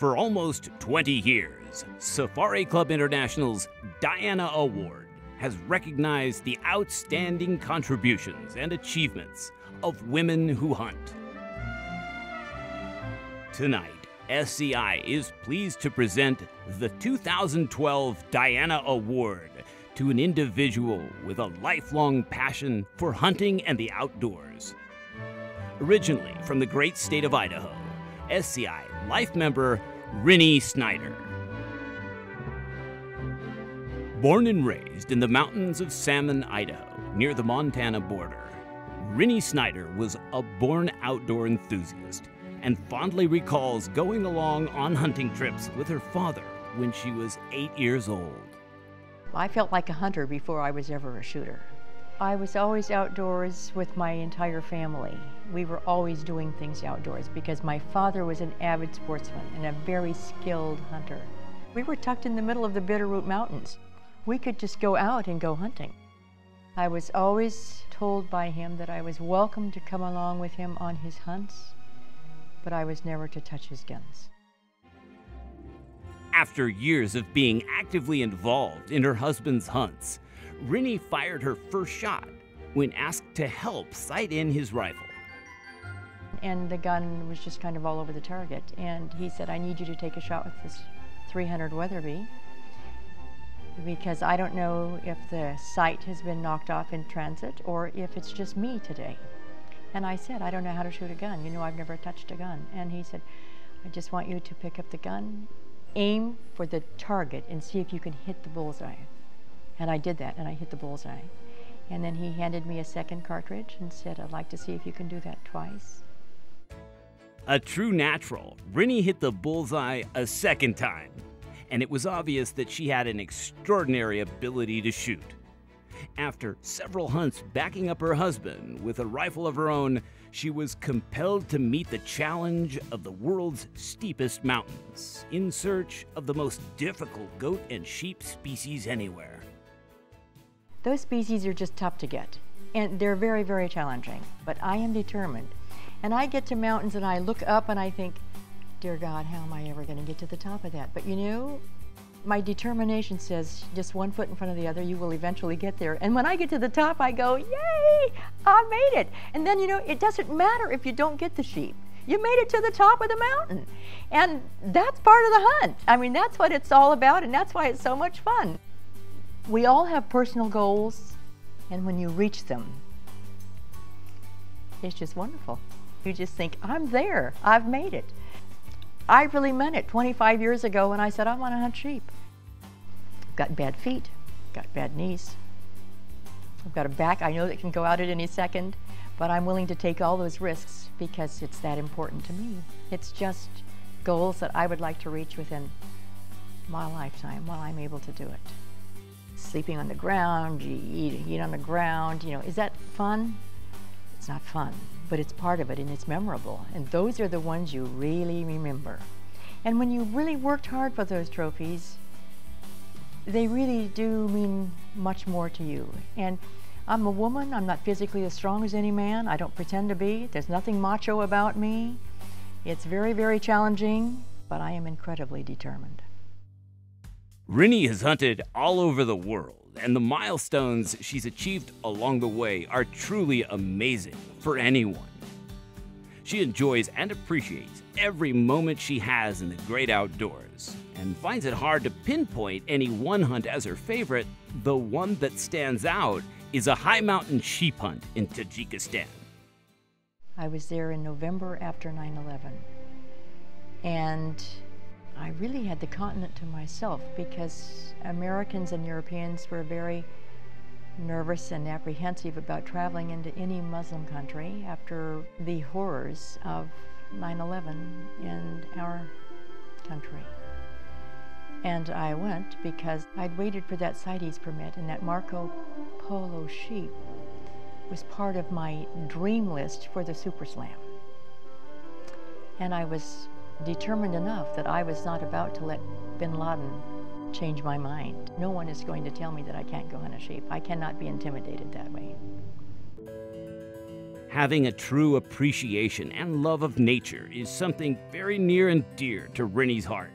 For almost 20 years, Safari Club International's Diana Award has recognized the outstanding contributions and achievements of women who hunt. Tonight, SCI is pleased to present the 2012 Diana Award to an individual with a lifelong passion for hunting and the outdoors. Originally from the great state of Idaho, SCI life member Rinnie Snyder. Born and raised in the mountains of Salmon, Idaho, near the Montana border, Rinnie Snyder was a born outdoor enthusiast and fondly recalls going along on hunting trips with her father when she was 8 years old. I felt like a hunter before I was ever a shooter. I was always outdoors with my entire family. We were always doing things outdoors because my father was an avid sportsman and a very skilled hunter. We were tucked in the middle of the Bitterroot Mountains. We could just go out and go hunting. I was always told by him that I was welcome to come along with him on his hunts, but I was never to touch his guns. After years of being actively involved in her husband's hunts, Rinnie fired her first shot when asked to help sight in his rifle. And the gun was just kind of all over the target. And he said, I need you to take a shot with this 300 Weatherby because I don't know if the sight has been knocked off in transit or if it's just me today. And I said, I don't know how to shoot a gun. You know, I've never touched a gun. And he said, I just want you to pick up the gun, aim for the target, and see if you can hit the bullseye. And I did that, and I hit the bullseye. And then he handed me a second cartridge and said, I'd like to see if you can do that twice. A true natural, Rinnie hit the bullseye a second time, and it was obvious that she had an extraordinary ability to shoot. After several hunts backing up her husband with a rifle of her own, she was compelled to meet the challenge of the world's steepest mountains in search of the most difficult goat and sheep species anywhere. Those species are just tough to get, and they're very, very challenging, but I am determined. And I get to mountains and I look up and I think, dear God, how am I ever going to get to the top of that? But you know, my determination says just one foot in front of the other, you will eventually get there. And when I get to the top, I go, yay, I made it. And then, you know, it doesn't matter if you don't get the sheep. You made it to the top of the mountain. And that's part of the hunt. I mean, that's what it's all about, and that's why it's so much fun. We all have personal goals, and when you reach them, it's just wonderful. You just think, I'm there, I've made it. I really meant it 25 years ago when I said, I want to hunt sheep. I've got bad feet, got bad knees. I've got a back I know that can go out at any second, but I'm willing to take all those risks because it's that important to me. It's just goals that I would like to reach within my lifetime while I'm able to do it. Sleeping on the ground, you eat on the ground, you know, is that fun? It's not fun, but it's part of it and it's memorable. And those are the ones you really remember. And when you really worked hard for those trophies, they really do mean much more to you. And I'm a woman, I'm not physically as strong as any man, I don't pretend to be, there's nothing macho about me. It's very, very challenging, but I am incredibly determined. Rinnie has hunted all over the world, and the milestones she's achieved along the way are truly amazing for anyone. She enjoys and appreciates every moment she has in the great outdoors, and finds it hard to pinpoint any one hunt as her favorite. The one that stands out is a high mountain sheep hunt in Tajikistan. I was there in November after 9/11, and I really had the continent to myself because Americans and Europeans were very nervous and apprehensive about traveling into any Muslim country after the horrors of 9/11 in our country. And I went because I'd waited for that CITES permit, and that Marco Polo sheep was part of my dream list for the Super Slam. And I was determined enough that I was not about to let bin Laden change my mind. No one is going to tell me that I can't go hunt a sheep. I cannot be intimidated that way. Having a true appreciation and love of nature is something very near and dear to Rinnie's heart,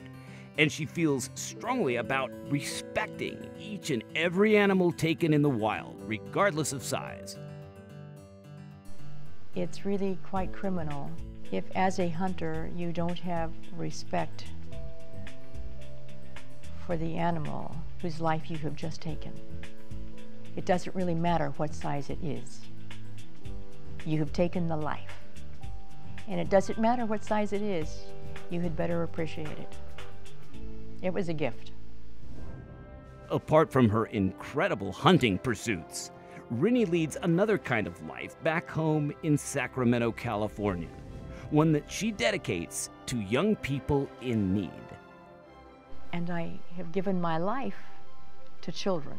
and she feels strongly about respecting each and every animal taken in the wild, regardless of size. It's really quite criminal if, as a hunter, you don't have respect for the animal whose life you have just taken. It doesn't really matter what size it is. You have taken the life. And it doesn't matter what size it is, you had better appreciate it. It was a gift. Apart from her incredible hunting pursuits, Rinnie leads another kind of life back home in Sacramento, California, one that she dedicates to young people in need. And I have given my life to children.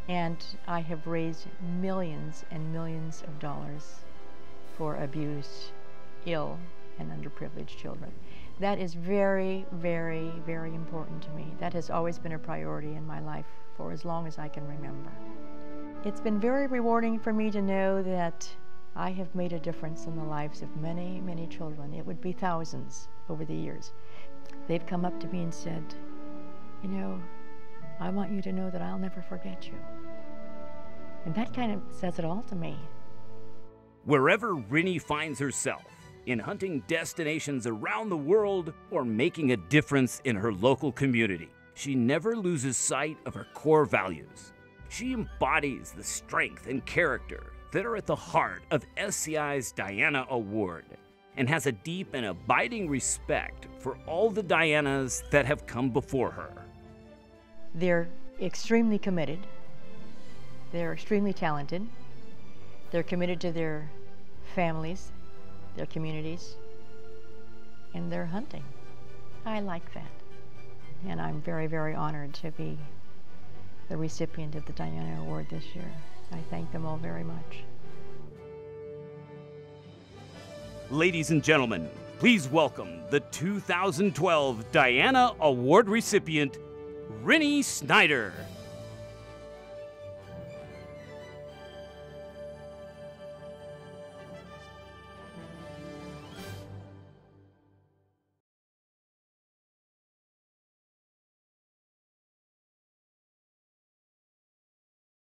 And I have raised millions and millions of dollars for abused, ill, and underprivileged children. That is very, very, very important to me. That has always been a priority in my life for as long as I can remember. It's been very rewarding for me to know that I have made a difference in the lives of many, many children. It would be thousands over the years. They've come up to me and said, you know, I want you to know that I'll never forget you. And that kind of says it all to me. Wherever Rinnie finds herself, in hunting destinations around the world or making a difference in her local community, she never loses sight of her core values. She embodies the strength and character that are at the heart of SCI's Diana Award and has a deep and abiding respect for all the Dianas that have come before her. They're extremely committed. They're extremely talented. They're committed to their families, their communities, and their hunting. I like that. And I'm very, very honored to be the recipient of the Diana Award this year. I thank them all very much. Ladies and gentlemen, please welcome the 2012 Diana Award recipient, Rinnie Snyder.